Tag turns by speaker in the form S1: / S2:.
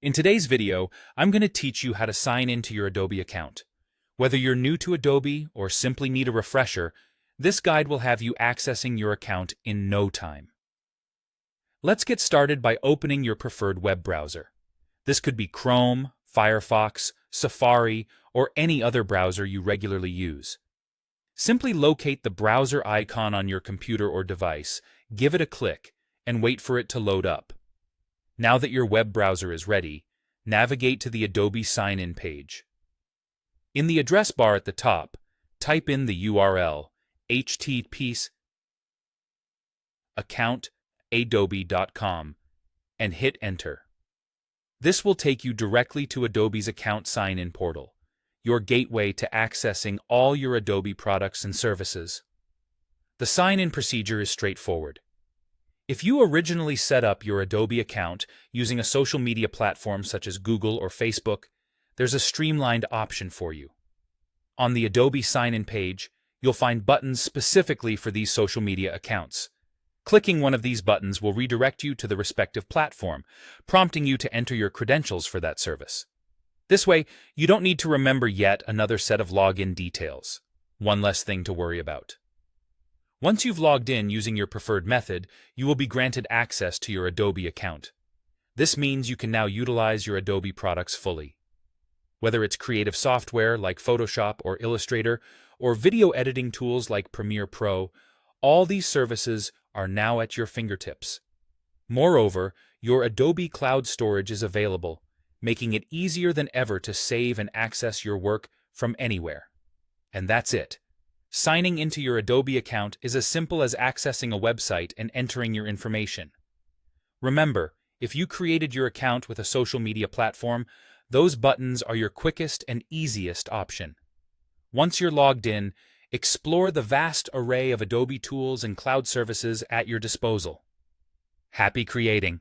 S1: In today's video, I'm going to teach you how to sign into your Adobe account. Whether you're new to Adobe or simply need a refresher, this guide will have you accessing your account in no time. Let's get started by opening your preferred web browser. This could be Chrome, Firefox, Safari, or any other browser you regularly use. Simply locate the browser icon on your computer or device, give it a click, and wait for it to load up. Now that your web browser is ready, navigate to the Adobe sign-in page. In the address bar at the top, type in the URL https://account.adobe.com and hit enter. This will take you directly to Adobe's account sign-in portal, your gateway to accessing all your Adobe products and services. The sign-in procedure is straightforward. If you originally set up your Adobe account using a social media platform such as Google or Facebook, there's a streamlined option for you. On the Adobe sign-in page, you'll find buttons specifically for these social media accounts. Clicking one of these buttons will redirect you to the respective platform, prompting you to enter your credentials for that service. This way, you don't need to remember yet another set of login details. One less thing to worry about. Once you've logged in using your preferred method, you will be granted access to your Adobe account. This means you can now utilize your Adobe products fully. Whether it's creative software like Photoshop or Illustrator, or video editing tools like Premiere Pro, all these services are now at your fingertips. Moreover, your Adobe Cloud storage is available, making it easier than ever to save and access your work from anywhere. And that's it. Signing into your Adobe account is as simple as accessing a website and entering your information. Remember, if you created your account with a social media platform, those buttons are your quickest and easiest option. Once you're logged in, explore the vast array of Adobe tools and cloud services at your disposal. Happy creating!